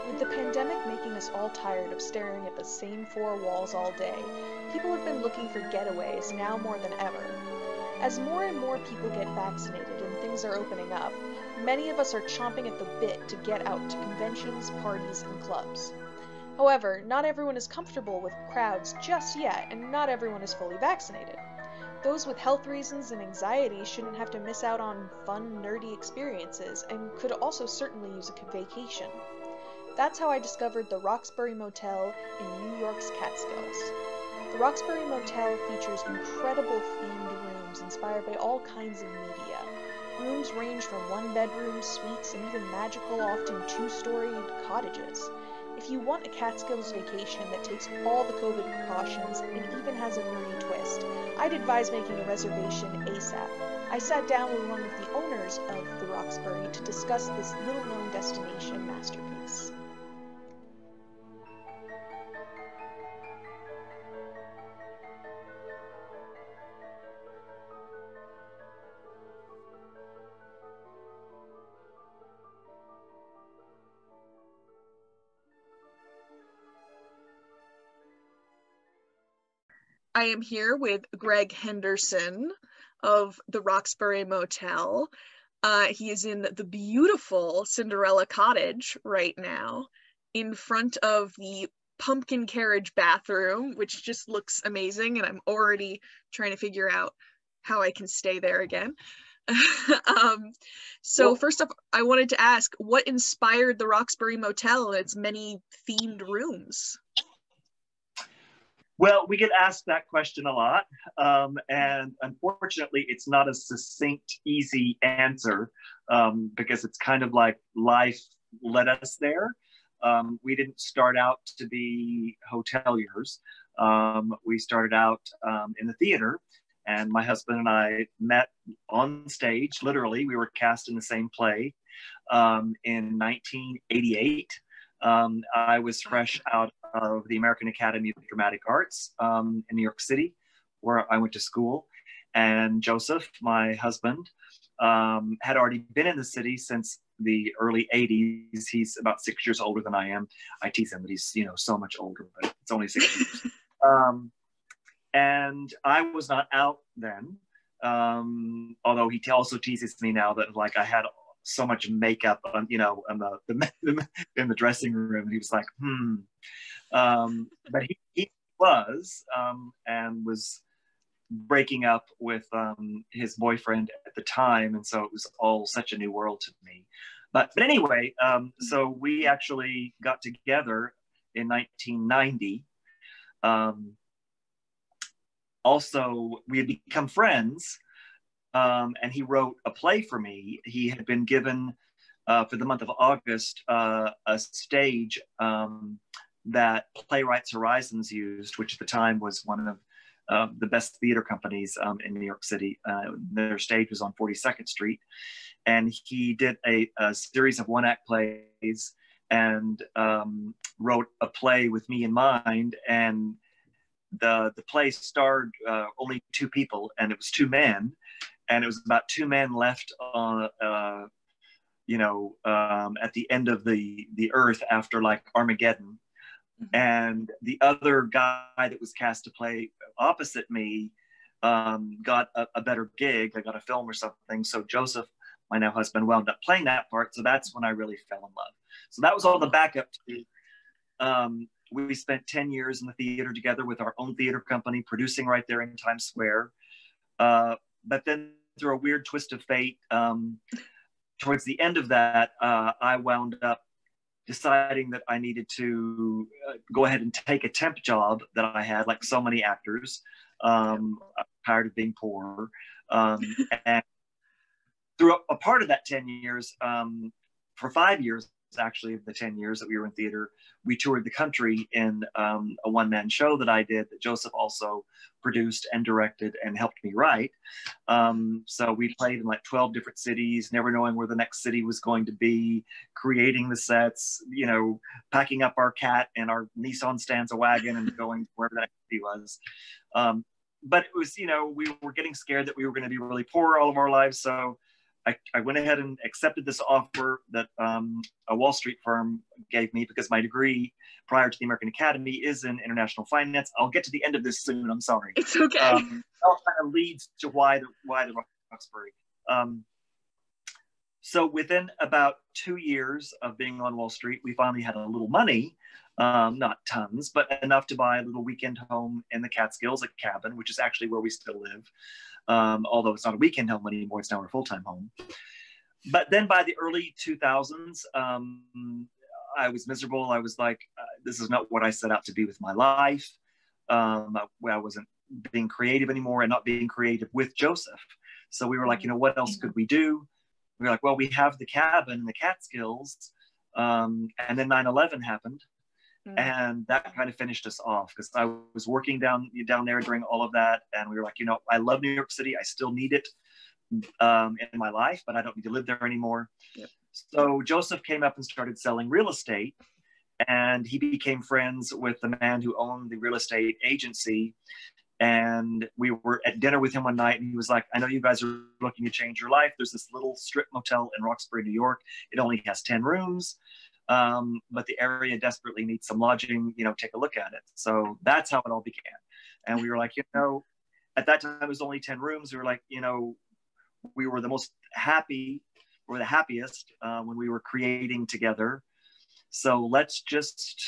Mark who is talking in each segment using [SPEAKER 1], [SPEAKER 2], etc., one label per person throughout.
[SPEAKER 1] With the pandemic making us all tired of staring at the same four walls all day, people have been looking for getaways now more than ever. As more and more people get vaccinated and things are opening up, many of us are chomping at the bit to get out to conventions, parties, and clubs. However, not everyone is comfortable with crowds just yet, and not everyone is fully vaccinated. Those with health reasons and anxiety shouldn't have to miss out on fun, nerdy experiences, and could also certainly use a vacation. That's how I discovered the Roxbury Motel in New York's Catskills. The Roxbury Motel features incredible themed rooms inspired by all kinds of media. Rooms range from one-bedroom suites and even magical, often two-storied cottages. If you want a Catskills vacation that takes all the COVID precautions and even has a nerdy twist, I'd advise making a reservation ASAP. I sat down with one of the owners of the Roxbury to discuss this little-known destination masterpiece.
[SPEAKER 2] I am here with Greg Henderson of the Roxbury Motel. He is in the beautiful Cinderella Cottage right now in front of the pumpkin carriage bathroom, which just looks amazing, and I'm already trying to figure out how I can stay there again. So first up, I wanted to ask, what inspired the Roxbury Motel and its many themed rooms?
[SPEAKER 3] Well, we get asked that question a lot, and unfortunately, it's not a succinct, easy answer because it's kind of like life led us there. We didn't start out to be hoteliers. We started out in the theater, and my husband and I met on stage. Literally, we were cast in the same play in 1988. I was fresh out of the American Academy of Dramatic Arts in New York City, where I went to school. And Joseph, my husband, had already been in the city since the early 80s. He's about 6 years older than I am. I tease him that he's, so much older, but it's only 6 years. And I was not out then, although he also teases me now that like I had so much makeup on, on in the dressing room. He was like, but he was and was breaking up with his boyfriend at the time, and so it was all such a new world to me. But anyway, so we actually got together in 1990. Also, we had become friends. And he wrote a play for me. He had been given, for the month of August, a stage that Playwrights Horizons used, which at the time was one of the best theater companies in New York City. Their stage was on 42nd Street. And he did a series of one-act plays and wrote a play with me in mind. And the play starred only two people, and it was two men. And it was about two men left on, at the end of the earth after like Armageddon. Mm-hmm. And the other guy that was cast to play opposite me got a better gig. I got a film or something. So Joseph, my now husband, wound up playing that part. So that's when I really fell in love. So that was all the backup to we spent 10 years in the theater together with our own theater company, producing right there in Times Square. But then through a weird twist of fate, towards the end of that, I wound up deciding that I needed to go ahead and take a temp job that I had, like so many actors. I'm tired of being poor. And through a part of that 10 years, for 5 years, actually of the 10 years that we were in theater. We toured the country in a one-man show that I did that Joseph also produced and directed and helped me write. So we played in like 12 different cities, never knowing where the next city was going to be, creating the sets, you know, packing up our cat and our Nissan Stanza wagon and going wherever the next city was. But it was, you know, we were getting scared that we were going to be really poor all of our lives. So I went ahead and accepted this offer that a Wall Street firm gave me, because my degree prior to the American Academy is in international finance. I'll get to the end of this soon. I'm sorry.
[SPEAKER 2] It's okay.
[SPEAKER 3] That kind of leads to why the Roxbury. So within about 2 years of being on Wall Street, we finally had a little money, not tons, but enough to buy a little weekend home in the Catskills, a cabin, which is actually where we still live. Although it's not a weekend home anymore, it's now our full-time home. But then by the early 2000s, I was miserable. I was like, this is not what I set out to be with my life. I wasn't being creative anymore, and not being creative with Joseph. So we were like, you know, what else could we do? We were like, well, we have the cabin in the Catskills. And then 9/11 happened. And that kind of finished us off, because I was working down there during all of that. And we were like, you know, I love New York City. I still need it in my life, but I don't need to live there anymore. Yep. So Joseph came up and started selling real estate. And he became friends with the man who owned the real estate agency. And we were at dinner with him one night, and he was like, I know you guys are looking to change your life. There's this little strip motel in Roxbury, New York. It only has 10 rooms. But the area desperately needs some lodging, you know, take a look at it. So that's how it all began. And we were like, you know, at that time it was only 10 rooms. We were like, you know, we were the happiest when we were creating together. So let's just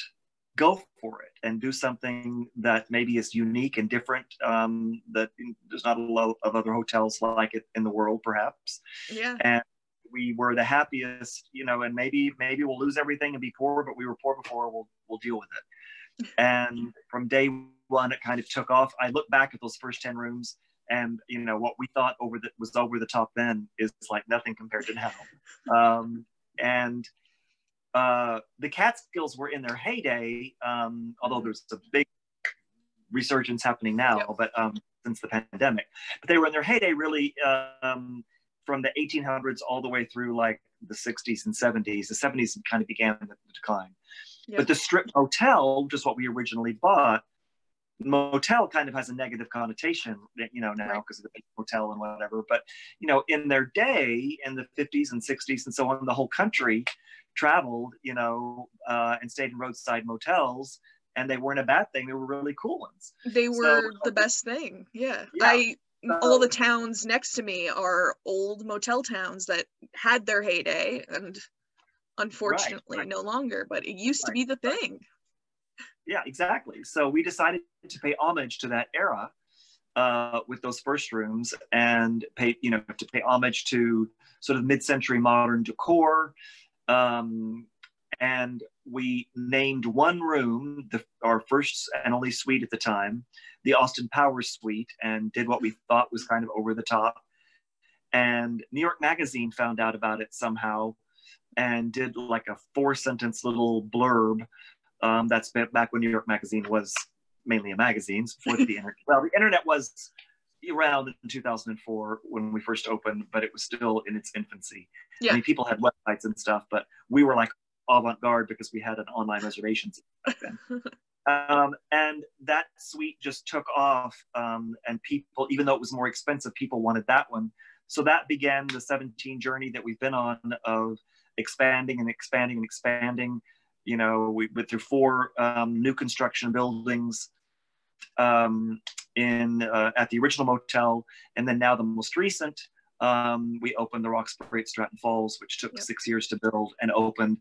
[SPEAKER 3] go for it and do something that maybe is unique and different, that there's not a lot of other hotels like it in the world, perhaps.
[SPEAKER 2] Yeah.
[SPEAKER 3] And we were the happiest, you know, and maybe we'll lose everything and be poor, but we were poor before, we'll deal with it. And from day one, it kind of took off. I look back at those first 10 rooms, and, you know, what we thought was over the top then is like nothing compared to now. And the Catskills were in their heyday, although there's a big resurgence happening now, yep. But since the pandemic. But they were in their heyday really from the 1800s all the way through like the 60s and 70s. The 70s kind of began the decline. Yep. But the strip motel, which is what we originally bought, motel kind of has a negative connotation, you know, now because of the hotel and whatever. But, you know, in their day, in the 50s and 60s and so on, the whole country traveled, you know, and stayed in roadside motels, and they weren't a bad thing. They were really cool ones.
[SPEAKER 2] They were the best thing. Yeah. All the towns next to me are old motel towns that had their heyday, and unfortunately no longer, but it used to be the thing.
[SPEAKER 3] Yeah, exactly. So we decided to pay homage to that era with those first rooms, and pay homage to sort of mid-century modern decor. And we named one room, our first and only suite at the time, the Austin Powers Suite, and did what we thought was kind of over the top. And New York Magazine found out about it somehow and did like a 4-sentence little blurb. That's back when New York Magazine was mainly a magazine before the internet. Well, the internet was around in 2004 when we first opened, but it was still in its infancy. Yeah. I mean, people had websites and stuff, but we were like avant-garde because we had an online reservations back then. And that suite just took off, and people, even though it was more expensive, people wanted that one. So that began the 17 journey that we've been on of expanding and expanding and expanding. You know, we went through 4 new construction buildings at the original motel, and then now the most recent, we opened the Roxbury at Stratton Falls, which took 6 years to build, and opened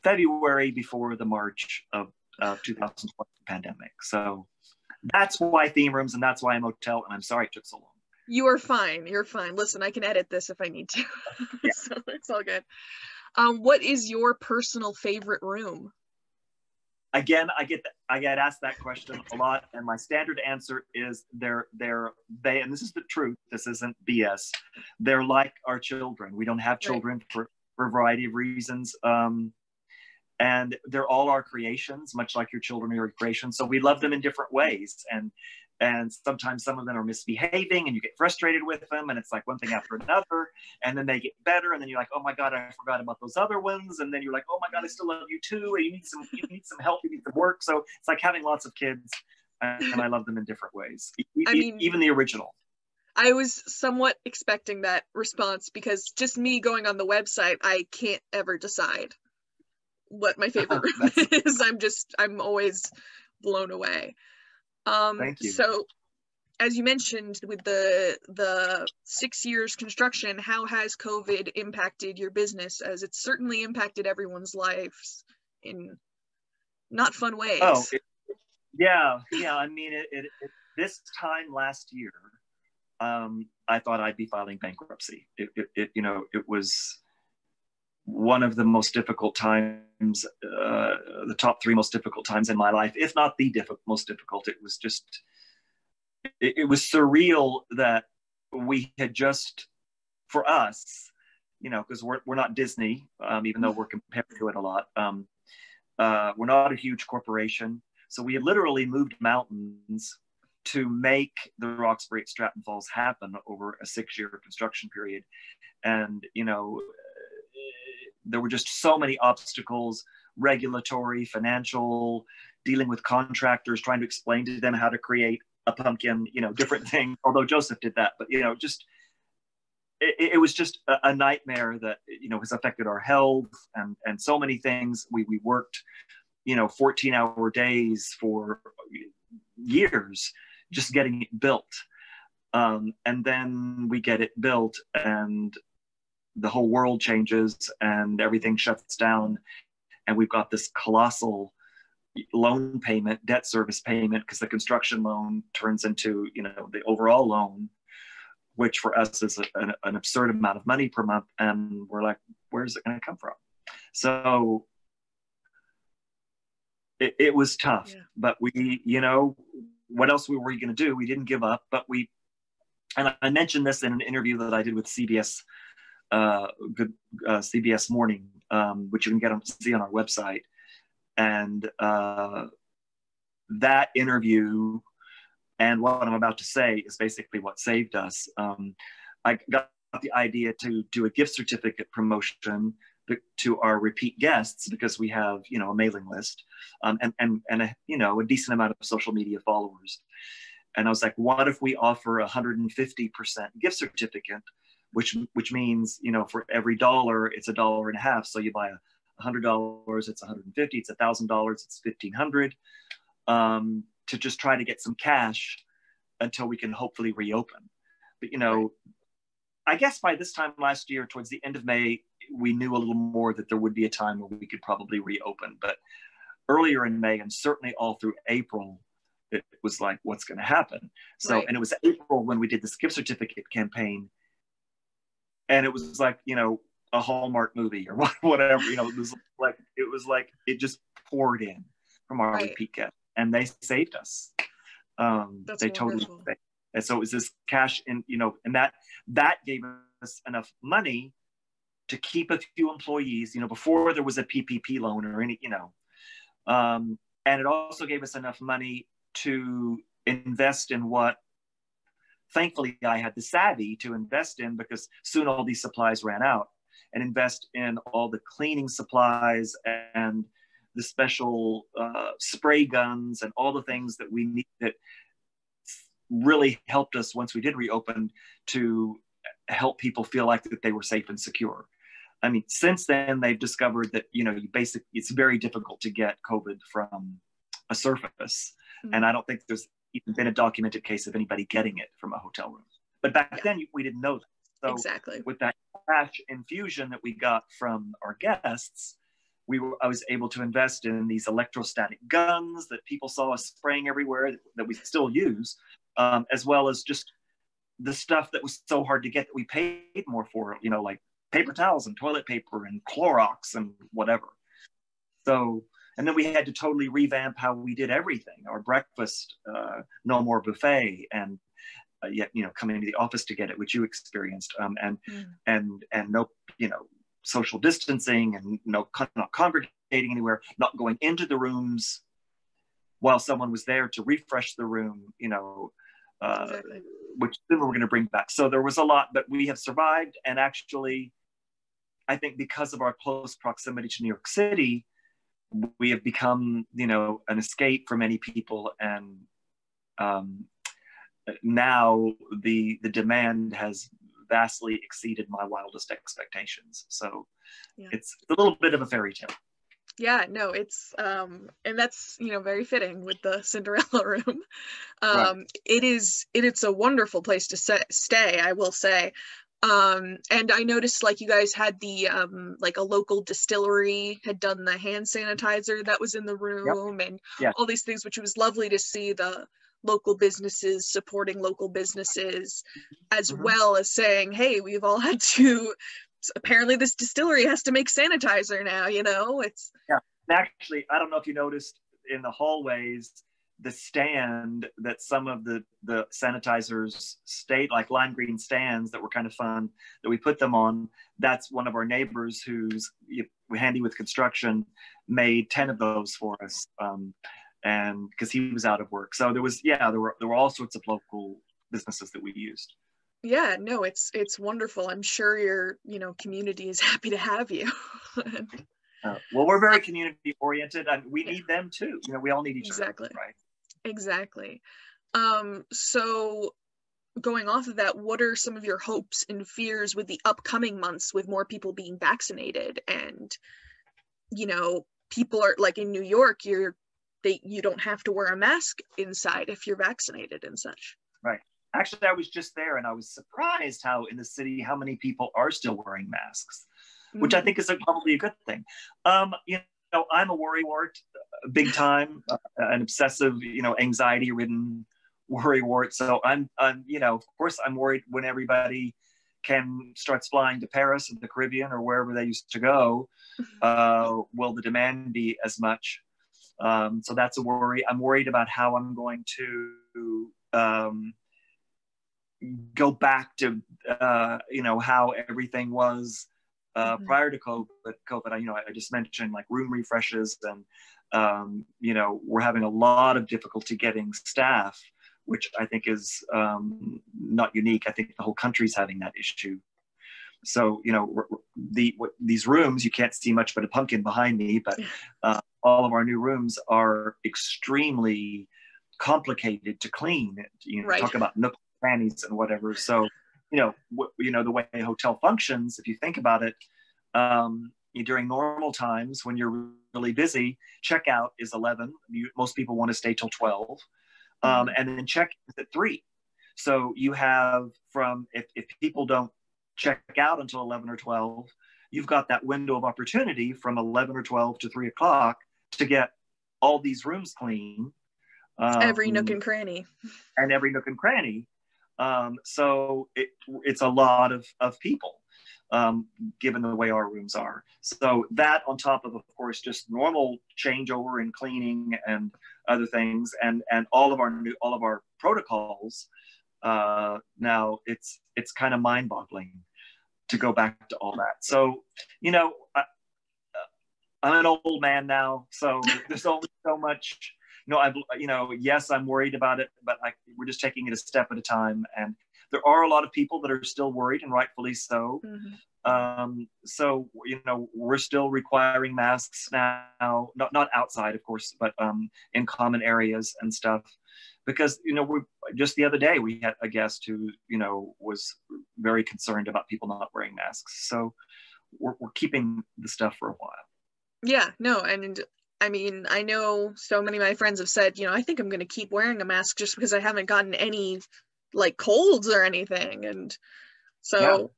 [SPEAKER 3] February before the March of 2020 pandemic. So that's why theme rooms, and that's why a motel, and I'm sorry it took so long.
[SPEAKER 2] You are fine. You're fine. Listen, I can edit this if I need to. Yeah. So it's all good. What is your personal favorite room?
[SPEAKER 3] Again, I get asked that question a lot, and my standard answer is they, and this is the truth, this isn't BS, they're like our children. We don't have children for a variety of reasons. and they're all our creations, much like your children are your creations. So we love them in different ways. And sometimes some of them are misbehaving and you get frustrated with them and it's like one thing after another, and then they get better, and then you're like, oh my God, I forgot about those other ones. And then you're like, oh my God, I still love you too. And you need some help, you need some work. So it's like having lots of kids, and I love them in different ways.
[SPEAKER 2] I mean,
[SPEAKER 3] even the original.
[SPEAKER 2] I was somewhat expecting that response, because just me going on the website, I can't ever decide what my favorite room is. I'm always blown away.
[SPEAKER 3] Thank you.
[SPEAKER 2] So as you mentioned, with the 6 years construction, how has COVID impacted your business? As it's certainly impacted everyone's lives in not fun ways.
[SPEAKER 3] Oh, yeah. I mean, this time last year, I thought I'd be filing bankruptcy. It was one of the most difficult times, the top 3 most difficult times in my life, if not the most difficult. It was just, it was surreal that we had just, for us, because we're not Disney, even though we're compared to it a lot. We're not a huge corporation. So we had literally moved mountains to make the Roxbury at Stratton Falls happen over a 6-year construction period. And, there were just so many obstacles, regulatory, financial, dealing with contractors, trying to explain to them how to create a pumpkin, different things, although Joseph did that. But, it was just a nightmare that, has affected our health and so many things. We worked, 14-hour days for years just getting it built. And then we get it built and the whole world changes and everything shuts down. And we've got this colossal loan payment, debt service payment, because the construction loan turns into, the overall loan, which for us is an absurd amount of money per month. And we're like, where's it going to come from? So it was tough, but we, what else were we going to do? We didn't give up, but and I mentioned this in an interview that I did with CBS, CBS Morning, which you can see on our website. And that interview and what I'm about to say is basically what saved us. I got the idea to do a gift certificate promotion to our repeat guests, because we have, a mailing list, and a decent amount of social media followers. And I was like, what if we offer 150% gift certificate, which means, for every $1, it's $1.50. So you buy $100, it's $150, it's $1,000, it's $1,500, to just try to get some cash until we can hopefully reopen. But, I guess by this time last year, towards the end of May, we knew a little more that there would be a time where we could probably reopen. But earlier in May, and certainly all through April, it was like, what's going to happen? So, right. And it was April when we did this gift certificate campaign. And it was like, a Hallmark movie or whatever, it was like it just poured in from our repeat guests, and they saved us. They
[SPEAKER 2] wonderful.
[SPEAKER 3] Totally saved. And so it was this cash in, and that gave us enough money to keep a few employees, before there was a PPP loan or any, and it also gave us enough money to invest in what, thankfully, I had the savvy to invest in, because soon all these supplies ran out, and invest in all the cleaning supplies and the special spray guns and all the things that we need that really helped us once we did reopen to help people feel like that they were safe and secure. I mean, since then, they've discovered that, it's very difficult to get COVID from a surface. Mm-hmm. And I don't think there's even been a documented case of anybody getting it from a hotel room. But back then, we didn't know that. So
[SPEAKER 2] exactly.
[SPEAKER 3] With that cash infusion that we got from our guests, I was able to invest in these electrostatic guns that people saw us spraying everywhere that we still use, as well as just the stuff that was so hard to get that we paid more for, like paper towels and toilet paper and Clorox and whatever. So, and then we had to totally revamp how we did everything. Our breakfast, no more buffet, and yet, coming to the office to get it, which you experienced, and no, social distancing, and not congregating congregating anywhere, not going into the rooms while someone was there to refresh the room,
[SPEAKER 2] Exactly.
[SPEAKER 3] which then we're going to bring back. So there was a lot, but we have survived. And actually, I think because of our close proximity to New York City, we have become, an escape for many people. And now the demand has vastly exceeded my wildest expectations. So it's a little bit of a fairy tale.
[SPEAKER 2] Yeah, no, it's and that's very fitting with the Cinderella room.
[SPEAKER 3] Right.
[SPEAKER 2] It's a wonderful place to stay, I will say. And I noticed like you guys had the like a local distillery had done the hand sanitizer that was in the room, and all these things, which was lovely to see the local businesses supporting local businesses, as well as saying, hey, we've all had to, apparently this distillery has to make sanitizer now, it's.
[SPEAKER 3] Yeah, and actually, I don't know if you noticed in the hallways, the stand that some of the sanitizers stayed, like lime green stands that were kind of fun, that we put them on. That's one of our neighbors who's handy with construction, made 10 of those for us. And because he was out of work. So there were all sorts of local businesses that we used.
[SPEAKER 2] Yeah, no, it's wonderful. I'm sure your community is happy to have you.
[SPEAKER 3] Well, we're very community oriented, and we need them too. We all need each other, right?
[SPEAKER 2] Exactly. So going off of that, what are some of your hopes and fears with the upcoming months with more people being vaccinated? And people are like in New York, you don't have to wear a mask inside if you're vaccinated and such.
[SPEAKER 3] Right. Actually, I was just there, and I was surprised how in the city, how many people are still wearing masks, which I think is probably a good thing. I'm a worrywart, big time, an obsessive, anxiety-ridden worrywart. So I'm, of course, I'm worried when everybody starts flying to Paris and the Caribbean or wherever they used to go. Will the demand be as much? So that's a worry. I'm worried about how I'm going to go back to, how everything was prior to COVID. I just mentioned like room refreshes, and, we're having a lot of difficulty getting staff, which I think is not unique. I think the whole country's having that issue. So, these rooms, you can't see much but a pumpkin behind me, but all of our new rooms are extremely complicated to clean. Talk about nook crannies and whatever. So, the way a hotel functions, if you think about it, during normal times when you're really busy, checkout is 11. Most people want to stay till 12, and then check is at 3. So you have if people don't check out until 11 or 12, you've got that window of opportunity from 11 or 12 to 3 o'clock to get all these rooms clean.
[SPEAKER 2] Every nook and cranny.
[SPEAKER 3] And every nook and cranny. So it's a lot of people, given the way our rooms are. So that on top of course, just normal changeover and cleaning and other things, and all of our protocols. Now it's kind of mind-boggling to go back to all that. So, I'm an old man now, so there's only so much. Yes, I'm worried about it, but we're just taking it a step at a time. And there are a lot of people that are still worried, and rightfully so. So, we're still requiring masks now, not outside, of course, but in common areas and stuff. Because, we just the other day, we had a guest who, was very concerned about people not wearing masks. So we're keeping the stuff for a while.
[SPEAKER 2] Yeah, no, and I mean, I know so many of my friends have said, I think I'm going to keep wearing a mask just because I haven't gotten any like colds or anything. And so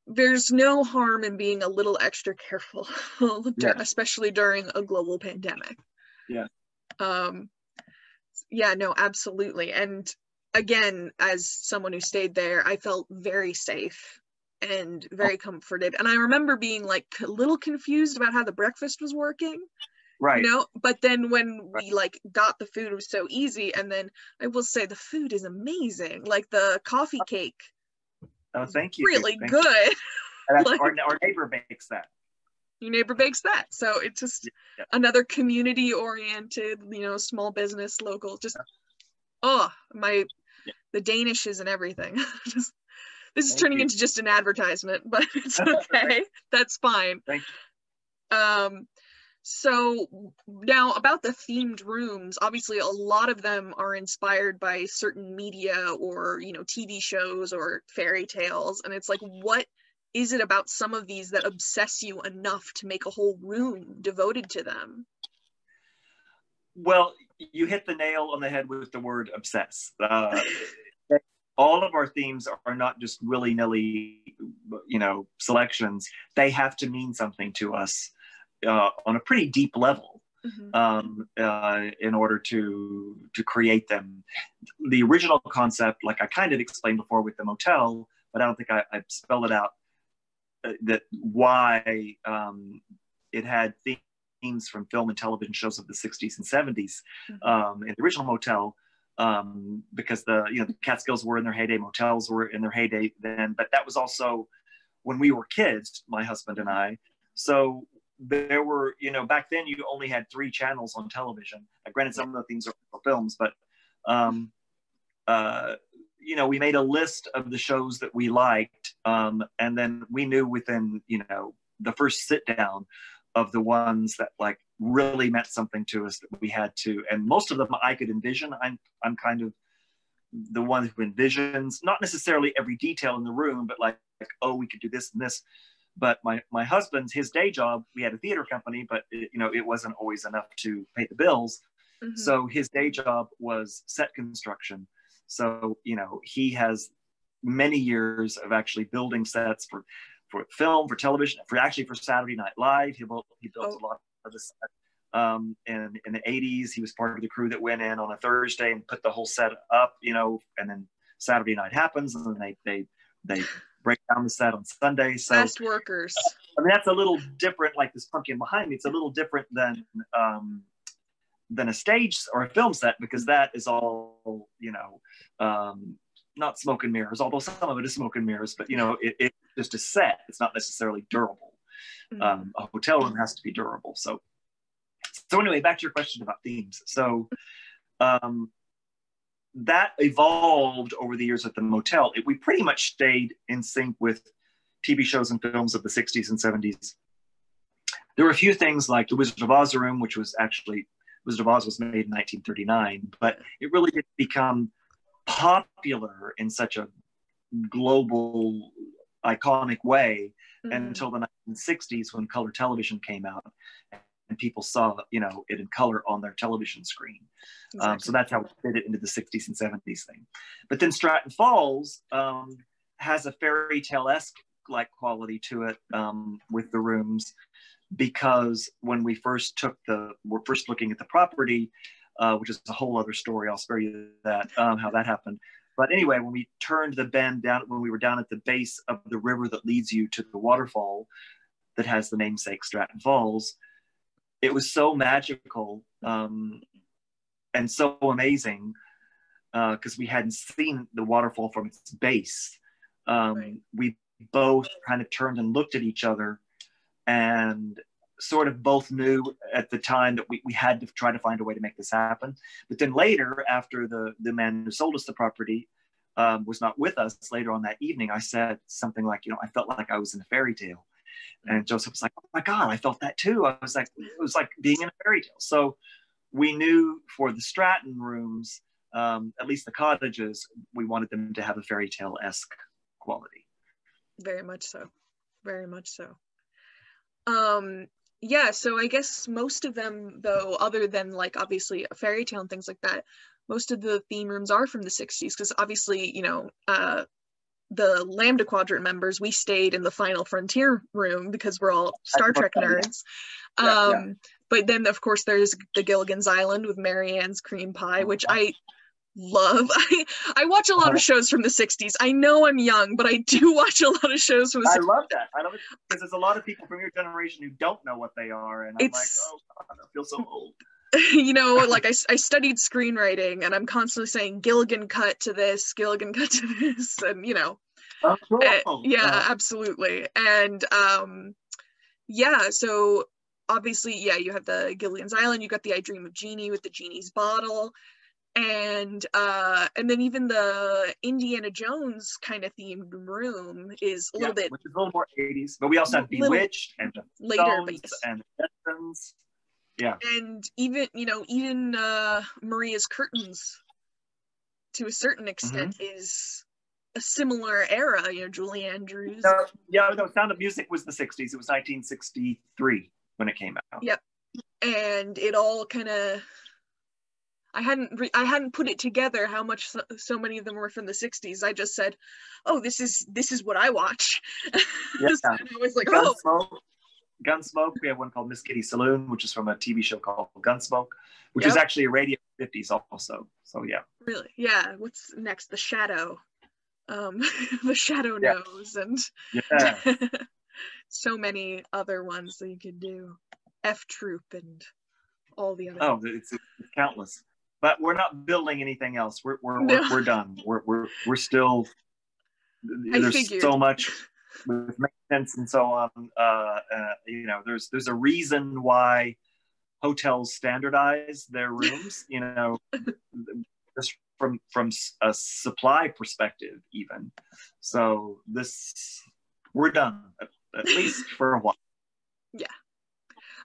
[SPEAKER 2] there's no harm in being a little extra careful, especially during a global pandemic.
[SPEAKER 3] Yeah.
[SPEAKER 2] Yeah, no, absolutely. And again, as someone who stayed there, I felt very safe and very comforted. And I remember being like a little confused about how the breakfast was working.
[SPEAKER 3] Right.
[SPEAKER 2] But then when we like got the food, it was so easy. And then I will say the food is amazing. Like the coffee cake.
[SPEAKER 3] Oh, thank you.
[SPEAKER 2] Really good.
[SPEAKER 3] And that's, our neighbor bakes that.
[SPEAKER 2] your neighbor bakes that. So it's just another community oriented, you know, small business, local, just, the Danishes and everything. This is turning into just an advertisement, but it's okay. That's fine.
[SPEAKER 3] Thank you.
[SPEAKER 2] So now about the themed rooms, obviously a lot of them are inspired by certain media or, you know, TV shows or fairy tales. And it's like, what is it about some of these that obsess you enough to make a whole room devoted to them?
[SPEAKER 3] Well, you hit the nail on the head with the word obsess. All of our themes are not just willy-nilly, you know, selections. They have to mean something to us on a pretty deep level in order to create them. The original concept, like I kind of explained before with the motel, but I don't think I spelled it out, that why it had themes from film and television shows of the 60s and 70s in the original motel, because the Catskills were in their heyday, motels were in their heyday then, but that was also when we were kids, my husband and I. So there were, you know, back then you only had 3 channels on television. Granted, some of the themes are for films, but you know, we made a list of the shows that we liked, and then we knew within, you know, the first sit down of the ones that like really meant something to us that we had to, and most of them I could envision. I'm kind of the one who envisions, not necessarily every detail in the room, but like oh, we could do this and this. But my husband's, his day job, we had a theater company, but you know, it wasn't always enough to pay the bills. So his day job was set construction. So, you know, he has many years of actually building sets for film, for television, for Saturday Night Live. He built a lot of the set. And in the 80s, he was part of the crew that went in on a Thursday and put the whole set up, you know, and then Saturday night happens and then they break down the set on Sunday. So
[SPEAKER 2] fast workers.
[SPEAKER 3] I mean, that's a little different, like this pumpkin behind me. It's a little different than a stage or a film set, because that is all, you know, not smoke and mirrors, although some of it is smoke and mirrors, but you know, it's just a set. It's not necessarily durable. A hotel room has to be durable. So anyway, back to your question about themes. So that evolved over the years at the motel. We pretty much stayed in sync with TV shows and films of the 60s and 70s. There were a few things like the Wizard of Oz room, which was actually, Wizard of Oz was made in 1939, but it really didn't become popular in such a global, iconic way until the 1960s, when color television came out and people saw, you know, it in color on their television screen. So that's how we fit it into the 60s and 70s thing. But then Stratton Falls has a fairy tale-esque like quality to it with the rooms, because when we're first looking at the property, which is a whole other story, I'll spare you that, how that happened. But anyway, when we turned the bend down, when we were down at the base of the river that leads you to the waterfall that has the namesake Stratton Falls, it was so magical and so amazing, because we hadn't seen the waterfall from its base. We both kind of turned and looked at each other and sort of both knew at the time that we had to try to find a way to make this happen. But then later, after the man who sold us the property was not with us, later on that evening, I said something like, you know, I felt like I was in a fairy tale. And Joseph was like, oh my God, I felt that too. I was like, it was like being in a fairy tale. So we knew for the Stratton rooms, at least the cottages, we wanted them to have a fairy tale-esque quality.
[SPEAKER 2] Very much so. Very much so. Yeah, so I guess most of them, though, other than like obviously a fairy tale and things like that, most of the theme rooms are from the 60s, because obviously, you know, the Lambda Quadrant members, we stayed in the Final Frontier room because we're all Star Trek nerds. But then, of course, there's the Gilligan's Island with Mary Ann's cream pie, which I love. I watch a lot of shows from the 60s. I know I'm young, but I do watch a lot of shows from the 60s.
[SPEAKER 3] I love that. I love it because there's a lot of people from your generation who don't know what they are, and I'm like, oh God, I feel so old.
[SPEAKER 2] You know, like I studied screenwriting, and I'm constantly saying Gilligan cut to this, Gilligan cut to this, and you know,
[SPEAKER 3] oh, cool.
[SPEAKER 2] yeah, absolutely. And Yeah, so obviously, yeah, you have the Gilligan's Island, you got the I Dream of Jeannie with the Genie's bottle, and then even the Indiana Jones kind of themed room is a little bit,
[SPEAKER 3] which is a little more 80s, but we also have Bewitched and the
[SPEAKER 2] later,
[SPEAKER 3] Stones and the Jetsons. Yeah.
[SPEAKER 2] And even, Maria's Curtains, to a certain extent, is a similar era, Julie Andrews.
[SPEAKER 3] No, Sound of Music was the 60s. It was 1963 when it came out.
[SPEAKER 2] Yep. And it all kind of, I hadn't put it together how much so many of them were from the 60s. I just said, oh, this is what I watch.
[SPEAKER 3] Yeah.
[SPEAKER 2] And I was like,
[SPEAKER 3] Gunsmoke. We have one called Miss Kitty Saloon, which is from a TV show called Gunsmoke, which is actually a radio 50s also. So yeah.
[SPEAKER 2] Really? Yeah. What's next? The Shadow. The Shadow Knows, and so many other ones that you could do. F Troop and all the other.
[SPEAKER 3] Oh, it's countless. But we're not building anything else. We're done. We're still. There's so much with maintenance and so on. There's a reason why hotels standardize their rooms. Just from a supply perspective, even. So we're done at least for a while.
[SPEAKER 2] Yeah,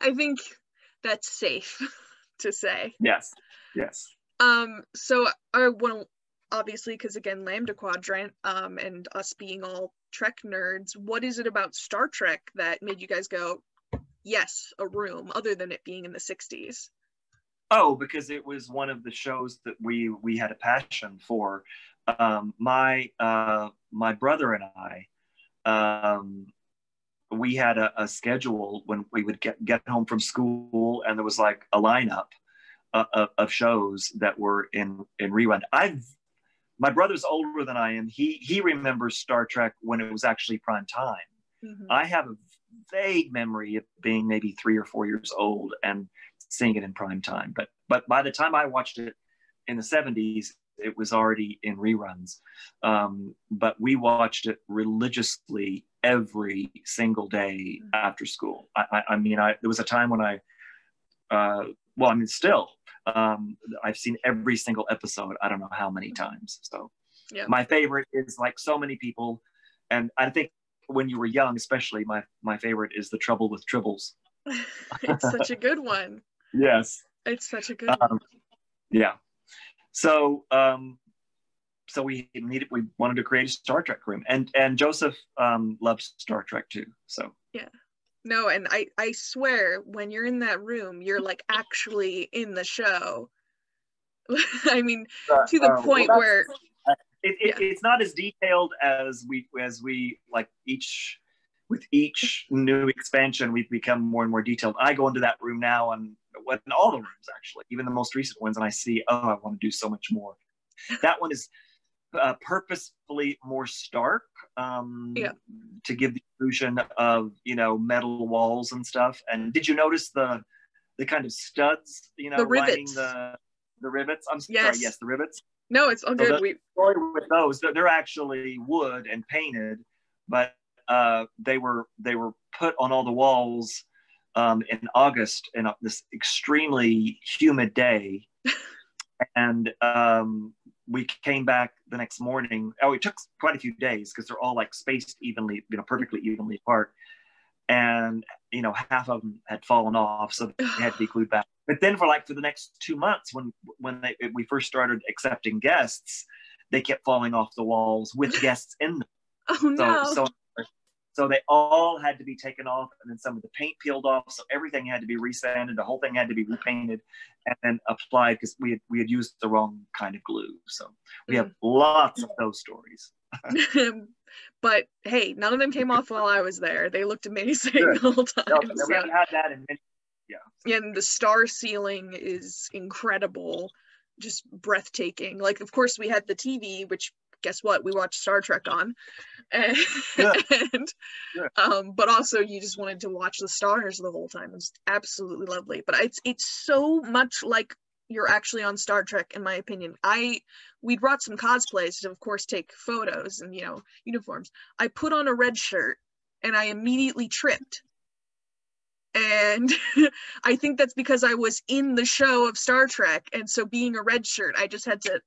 [SPEAKER 2] I think that's safe to say.
[SPEAKER 3] Yes.
[SPEAKER 2] So I want to, obviously, because again, Lambda Quadrant, and us being all Trek nerds, what is it about Star Trek that made you guys go, yes, a room, other than it being in the 60s?
[SPEAKER 3] Oh, because it was one of the shows that we had a passion for. My brother and I, we had a schedule when we would get home from school, and there was like a lineup of shows that were in rerun. My brother's older than I am. He remembers Star Trek when it was actually prime time. Mm-hmm. I have a vague memory of being maybe 3 or 4 years old and seeing it in prime time. But by the time I watched it in the 70s, it was already in reruns. But we watched it religiously every single day after school. There was a time when still, I've seen every single episode, I don't know how many times. So my favorite is, like so many people, and I think when you were young, especially, my favorite is The Trouble with Tribbles.
[SPEAKER 2] It's such a good one.
[SPEAKER 3] Yes.
[SPEAKER 2] It's such a good one.
[SPEAKER 3] Yeah. So we wanted to create a Star Trek room, and Joseph loves Star Trek too. So
[SPEAKER 2] yeah. No, and I swear, when you're in that room, you're like actually in the show. I mean, to the point where
[SPEAKER 3] it's not as detailed as we like with each new expansion, we've become more and more detailed. I go into that room now, and in all the rooms, actually, even the most recent ones, and I see, I want to do so much more. That one is purposefully more stark, to give the illusion of metal walls and stuff. And did you notice the kind of studs,
[SPEAKER 2] the rivets,
[SPEAKER 3] the rivets? I'm sorry, yes, the rivets.
[SPEAKER 2] No, it's all good.
[SPEAKER 3] The story with those, they're actually wood and painted, but they were put on all the walls in August in this extremely humid day. And we came back the next morning. It took quite a few days because they're all like spaced evenly, perfectly evenly apart. And, half of them had fallen off, so they had to be glued back. But then for the next 2 months, when we first started accepting guests, they kept falling off the walls with guests in them.
[SPEAKER 2] Oh, no.
[SPEAKER 3] So they all had to be taken off, and then some of the paint peeled off. So everything had to be resanded. The whole thing had to be repainted and then applied because we had used the wrong kind of glue. So we have lots of those stories.
[SPEAKER 2] But hey, none of them came off while I was there. They looked amazing the whole time.
[SPEAKER 3] No, we haven't had that in many. Yeah.
[SPEAKER 2] And the star ceiling is incredible, just breathtaking. Like, of course, we had the TV, which, guess what, we watched Star Trek on, and but also you just wanted to watch the stars the whole time. It was absolutely lovely. But it's so much like you're actually on Star Trek, in my opinion. We brought some cosplays to, of course, take photos and uniforms. I put on a red shirt and I immediately tripped And I think that's because I was in the show of Star Trek, and so being a red shirt, I just had to,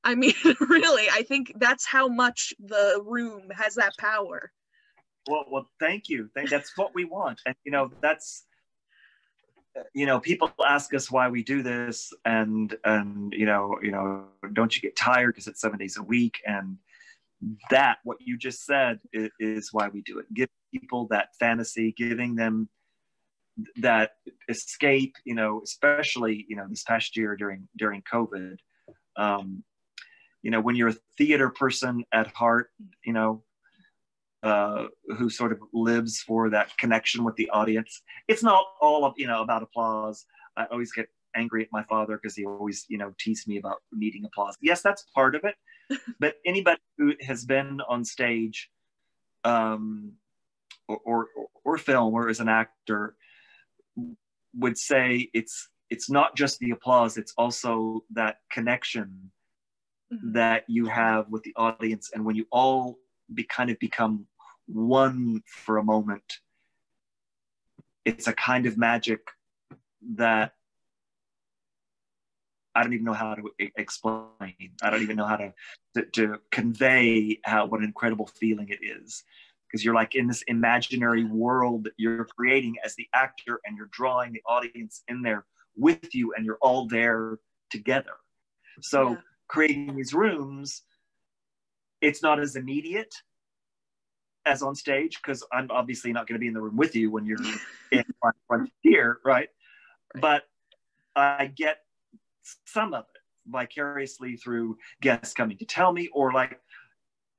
[SPEAKER 2] I mean, really, I think that's how much the room has that power.
[SPEAKER 3] Well, thank you. That's what we want. And, that's, people ask us why we do this, and don't you get tired because it's 7 days a week? And that, what you just said, is why we do it. Give people that fantasy, giving them that escape, especially, this past year during COVID. When you're a theater person at heart, who sort of lives for that connection with the audience. It's not all of, about applause. I always get angry at my father because he always, teased me about needing applause. Yes, that's part of it. But anybody who has been on stage or film or as an actor would say it's not just the applause, it's also that connection that you have with the audience. And when you all kind of become one for a moment, it's a kind of magic that I don't even know how to explain. I don't even know how to convey what an incredible feeling it is, because you're like in this imaginary world that you're creating as the actor, and you're drawing the audience in there with you, and you're all there together. So creating these rooms, it's not as immediate as on stage, because I'm obviously not going to be in the room with you when you're in Frontier, right? But I get some of it vicariously through guests coming to tell me, or like,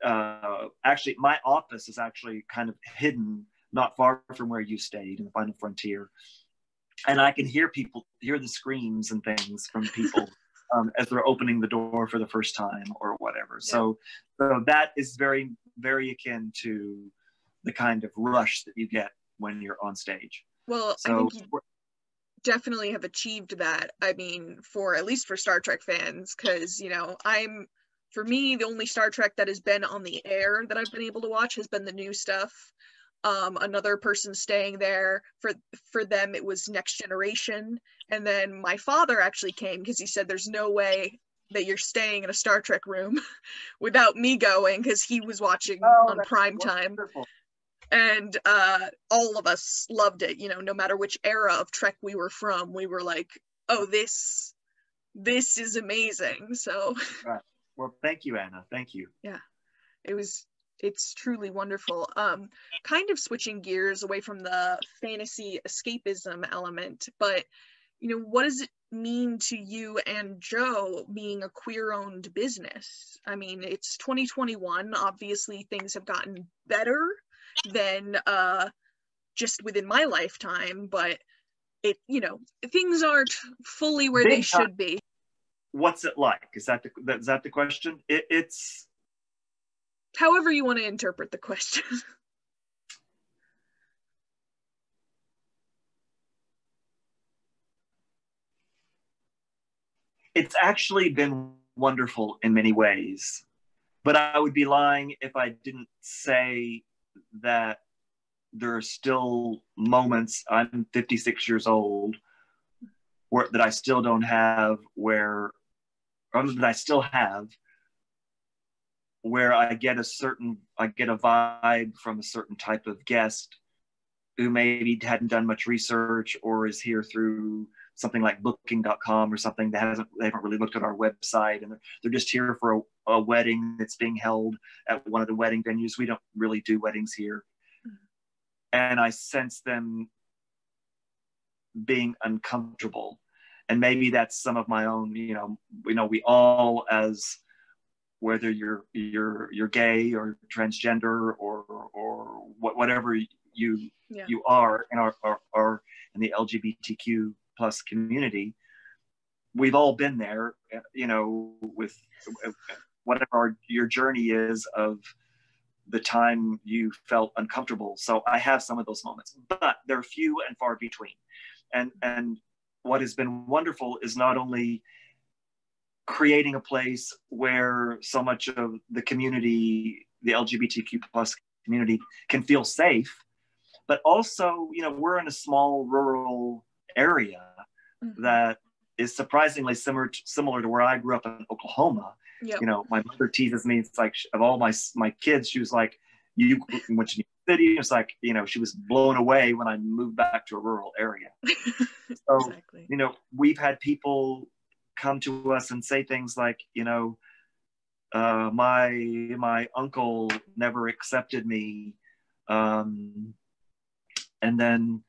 [SPEAKER 3] actually, my office is actually kind of hidden, not far from where you stayed in the Final Frontier. And I can hear the screams and things from people as they're opening the door for the first time or whatever. Yeah. So that is very, very akin to the kind of rush that you get when you're on stage.
[SPEAKER 2] Well, so, I think you definitely have achieved that. I mean, at least for Star Trek fans, because, for me, the only Star Trek that has been on the air that I've been able to watch has been the new stuff. Another person staying there, for them it was Next Generation, and then my father actually came because he said there's no way that you're staying in a Star Trek room without me going, because he was watching on prime time. And all of us loved it, no matter which era of Trek we were from, we were like, oh, this is amazing. So
[SPEAKER 3] right. Well, thank you, Anna. Thank you.
[SPEAKER 2] Yeah, it's truly wonderful. Kind of switching gears away from the fantasy escapism element, but what does it mean to you and Joe being a queer-owned business? I mean, it's 2021. Obviously, things have gotten better than just within my lifetime, but things aren't fully where they should be.
[SPEAKER 3] What's it like? Is that the question? It's
[SPEAKER 2] however you want to interpret the question.
[SPEAKER 3] It's actually been wonderful in many ways, but I would be lying if I didn't say that there are still moments, I'm 56 years old, that I still don't have that I still have, where I get a vibe from a certain type of guest who maybe hadn't done much research or is here through something like booking.com or something they haven't really looked at our website, and they're just here for a wedding that's being held at one of the wedding venues. We don't really do weddings here. And I sense them being uncomfortable. And maybe that's some of my own, we all, as whether you're gay or transgender or whatever you are in the LGBTQ plus community, we've all been there, with whatever your journey is of the time you felt uncomfortable. So I have some of those moments, but they're few and far between. And what has been wonderful is not only creating a place where so much of the community, the LGBTQ plus community, can feel safe, but also, you know, we're in a small rural area that is surprisingly similar to where I grew up in Oklahoma.
[SPEAKER 2] Yep.
[SPEAKER 3] You know, my mother teases me. It's like, of all my kids, she was like, you went to New York City. It's like, you know, she was blown away when I moved back to a rural area. So,
[SPEAKER 2] Exactly.
[SPEAKER 3] you know, we've had people come to us and say things like, you know, my uncle never accepted me, and then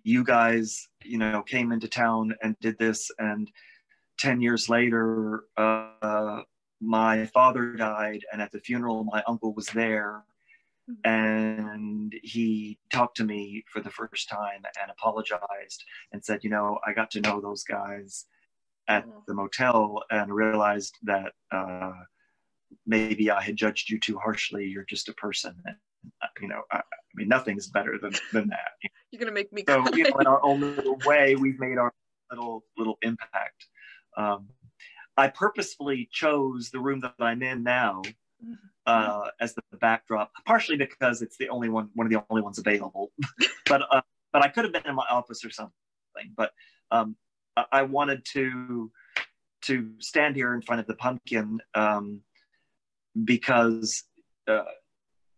[SPEAKER 3] you guys, you know, came into town and did this, and 10 years later, my father died, and at the funeral, my uncle was there, and he talked to me for the first time and apologized and said, you know, I got to know those guys at the motel and realized that maybe I had judged you too harshly. You're just a person. And, you know, I mean, nothing's better than that.
[SPEAKER 2] You're going to make me
[SPEAKER 3] so,
[SPEAKER 2] cry.
[SPEAKER 3] You know, in our own little way, we've made our little impact. I purposefully chose the room that I'm in now as the backdrop, partially because it's the only one of the only ones available. but I could have been in my office or something. But I wanted to stand here in front of the pumpkin because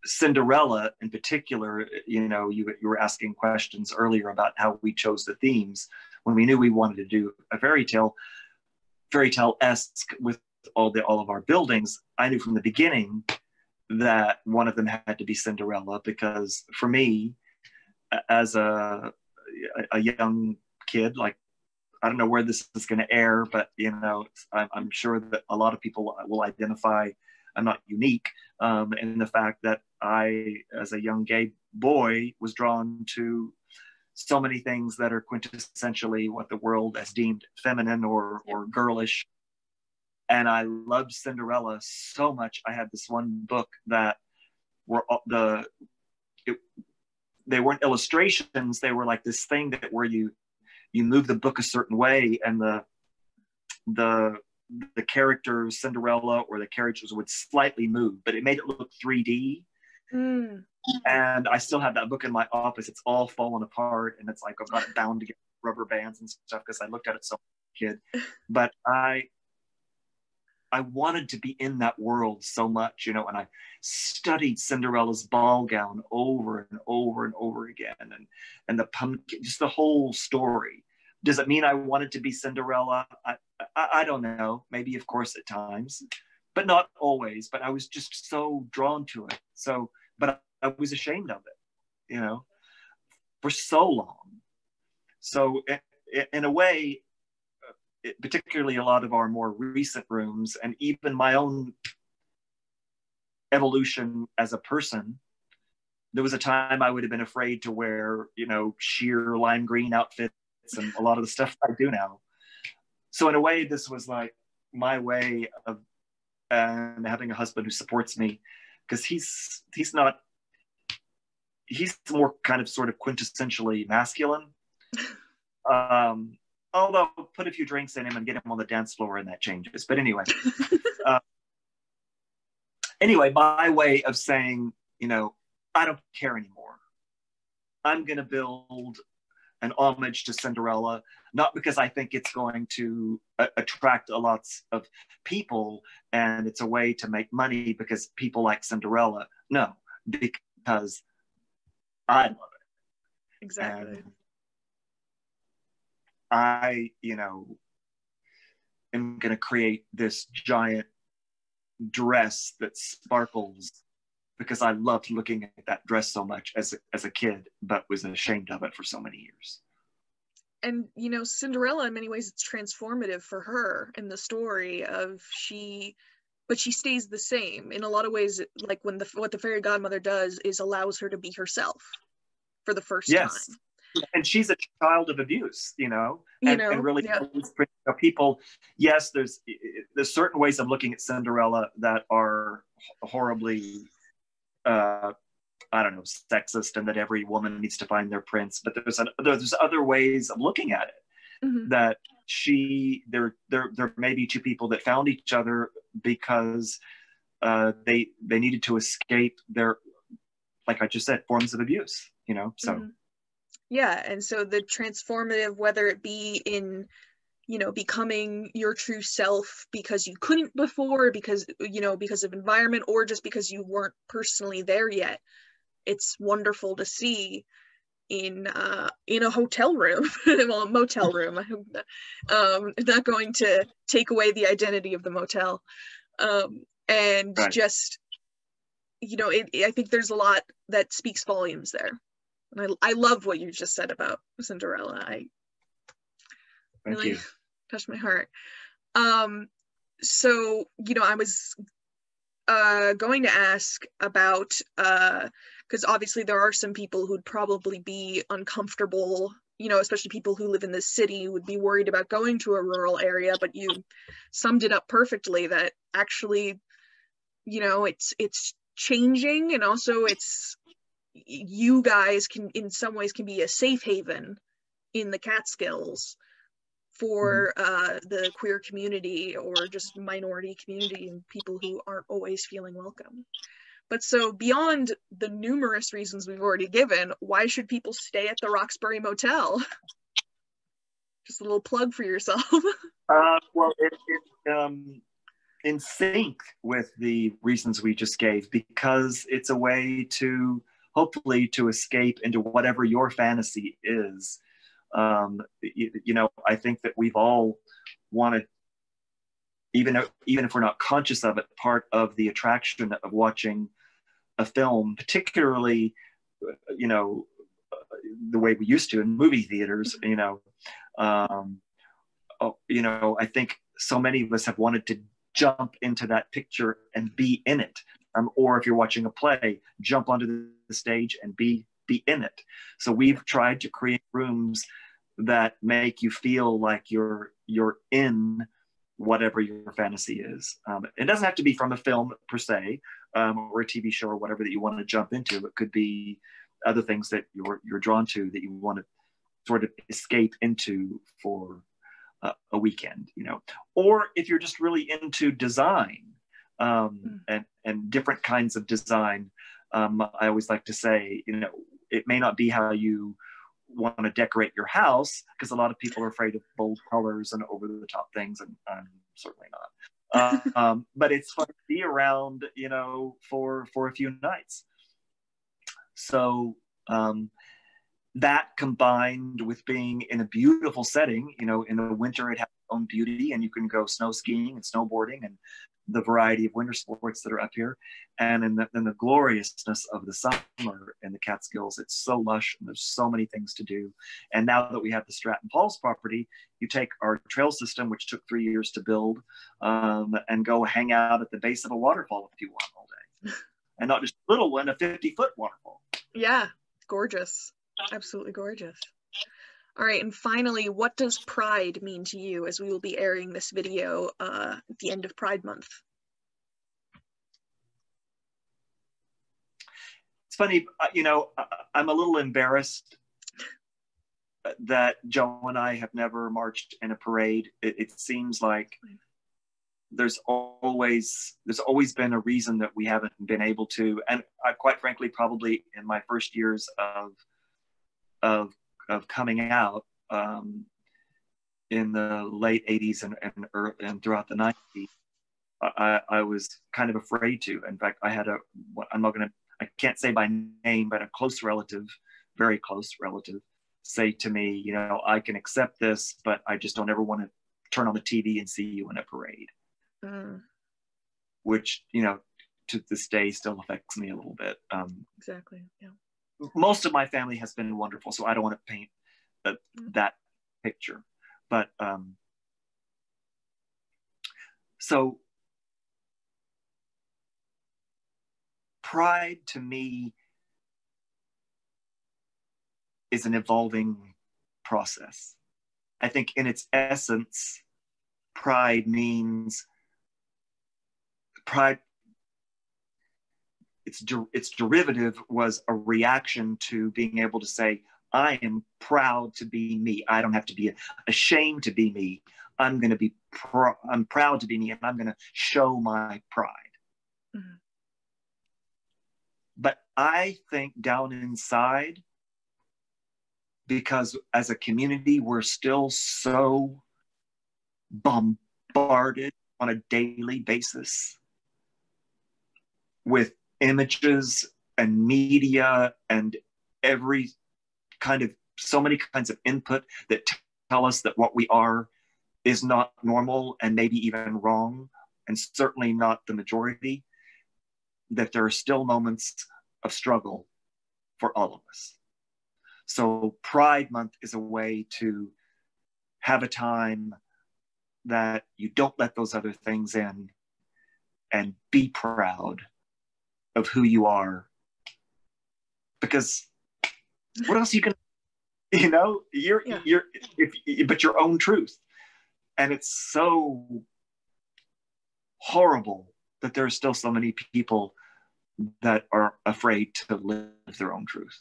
[SPEAKER 3] Cinderella in particular, you know, you were asking questions earlier about how we chose the themes when we knew we wanted to do a fairy tale-esque with all of our buildings. I knew from the beginning that one of them had to be Cinderella, because for me, as a young kid, like, I don't know where this is going to air, but, you know, I'm sure that a lot of people will identify I'm not unique in the fact that I, as a young gay boy, was drawn to so many things that are quintessentially what the world has deemed feminine or girlish. And I loved Cinderella so much. I had this one book that were they weren't illustrations. They were like this thing that where you move the book a certain way, and the characters, Cinderella or the characters, would slightly move, but it made it look 3D. And I still have that book in my office. It's all fallen apart, and it's like I've got it bound together, rubber bands and stuff, because I looked at it so much as a kid. But I wanted to be in that world so much, you know, and I studied Cinderella's ball gown over and over and over again, and the pumpkin, just the whole story. Does it mean I wanted to be Cinderella? I don't know. Maybe, of course, at times, but not always. But I was just so drawn to it. So, but I was ashamed of it, you know, for so long. So, in a way, particularly a lot of our more recent rooms, and even my own evolution as a person, there was a time I would have been afraid to wear, you know, sheer lime green outfits and a lot of the stuff I do now. So in a way, this was like my way of having a husband who supports me, because he's more kind of sort of quintessentially masculine. Although put a few drinks in him and get him on the dance floor and that changes. But anyway, anyway, my way of saying, you know, I don't care anymore. I'm going to build an homage to Cinderella, not because I think it's going to attract a lot of people and it's a way to make money because people like Cinderella. No, because I love it.
[SPEAKER 2] Exactly.
[SPEAKER 3] And I, you know, am going to create this giant dress that sparkles because I loved looking at that dress so much as a kid, but was ashamed of it for so many years.
[SPEAKER 2] And, you know, Cinderella, in many ways, it's transformative for her in the story of but she stays the same. In a lot of ways, like what the fairy godmother does is allows her to be herself for the first time.
[SPEAKER 3] And she's a child of abuse, you know, and really people, yes, there's certain ways of looking at Cinderella that are horribly, I don't know, sexist, and that every woman needs to find their prince. But there's other ways of looking at it, that there may be two people that found each other because they needed to escape their like I just said, forms of abuse, you know, so.
[SPEAKER 2] Mm-hmm. Yeah, and so the transformative, whether it be in, you know, becoming your true self because you couldn't before, because, you know, because of environment, or just because you weren't personally there yet, it's wonderful to see in a hotel room, well, a motel room. Not going to take away the identity of the motel, and
[SPEAKER 3] Right.
[SPEAKER 2] just, you know, I think there's a lot that speaks volumes there. And I love what you just said about Cinderella.
[SPEAKER 3] Thank
[SPEAKER 2] Really
[SPEAKER 3] you.
[SPEAKER 2] touched my heart. So, you know, I was going to ask about, because obviously there are some people who'd probably be uncomfortable, you know, especially people who live in the city would be worried about going to a rural area, but you summed it up perfectly, that actually, you know, it's changing, and also you guys can, in some ways, can be a safe haven in the Catskills for the queer community, or just minority community, and people who aren't always feeling welcome. But so beyond the numerous reasons we've already given, why should people stay at the Roxbury Motel? Just a little plug for yourself.
[SPEAKER 3] Well, in sync with the reasons we just gave, because it's a way to hopefully to escape into whatever your fantasy is. You know, I think that we've all wanted, even if we're not conscious of it, part of the attraction of watching a film, particularly, you know, the way we used to in movie theaters, you know, I think so many of us have wanted to jump into that picture and be in it. Or if you're watching a play, jump onto the stage and be in it. So we've tried to create rooms that make you feel like you're in whatever your fantasy is. It doesn't have to be from a film per se, or a TV show, or whatever that you want to jump into. It could be other things that you're drawn to, that you want to sort of escape into for a weekend, you know. Or if you're just really into design, and different kinds of design, I always like to say, you know, it may not be how you want to decorate your house, because a lot of people are afraid of bold colors and over the top things, and I'm certainly not. But it's fun to be around, you know, for a few nights. So that, combined with being in a beautiful setting, you know, in the winter it has its own beauty, and you can go snow skiing and snowboarding and the variety of winter sports that are up here, and in the gloriousness of the summer in the Catskills. It's so lush, and there's so many things to do. And now that we have the Stratton Falls property, you take our trail system, which took 3 years to build, and go hang out at the base of a waterfall if you want all day. And not just a little one, a 50-foot waterfall.
[SPEAKER 2] Yeah, gorgeous. Absolutely gorgeous. All right, and finally, what does Pride mean to you, as we will be airing this video at the end of Pride Month?
[SPEAKER 3] It's funny, you know, I'm a little embarrassed that Joe and I have never marched in a parade. It seems like there's always been a reason that we haven't been able to. And quite frankly, probably in my first years of coming out, in the late 80s and throughout the 90s, I was kind of afraid to. In fact, I had I can't say by name, but a close relative, very close relative, say to me, you know, I can accept this, but I just don't ever want to turn on the TV and see you in a parade. Which, you know, to this day still affects me a little bit.
[SPEAKER 2] Exactly, yeah.
[SPEAKER 3] Most of my family has been wonderful, so I don't want to paint that picture. But so Pride to me is an evolving process. I think in its essence, Pride means Pride, its derivative was a reaction to being able to say, I am proud to be me. I don't have to be ashamed to be me. I'm proud to be me, and I'm going to show my pride. Mm-hmm. But I think down inside, because as a community, we're still so bombarded on a daily basis with images and media and every kind of, so many kinds of input that tell us that what we are is not normal and maybe even wrong, and certainly not the majority, that there are still moments of struggle for all of us. So Pride Month is a way to have a time that you don't let those other things in and be proud of who you are. Because what else you can, you know, but your own truth. And it's so horrible that there are still so many people that are afraid to live their own truth.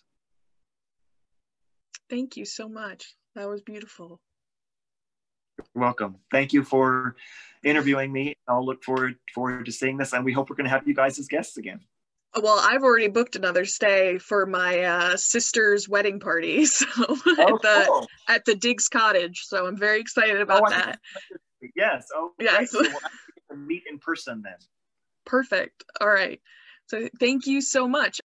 [SPEAKER 2] Thank you so much. That was beautiful.
[SPEAKER 3] You're welcome. Thank you for interviewing me. I'll look forward to seeing this, and we hope we're going to have you guys as guests again.
[SPEAKER 2] Well, I've already booked another stay for my sister's wedding party, so
[SPEAKER 3] cool.
[SPEAKER 2] at the Diggs Cottage. So I'm very excited about that.
[SPEAKER 3] Yes. Oh,
[SPEAKER 2] yes.
[SPEAKER 3] So we'll have to meet in person then.
[SPEAKER 2] Perfect. All right. So thank you so much.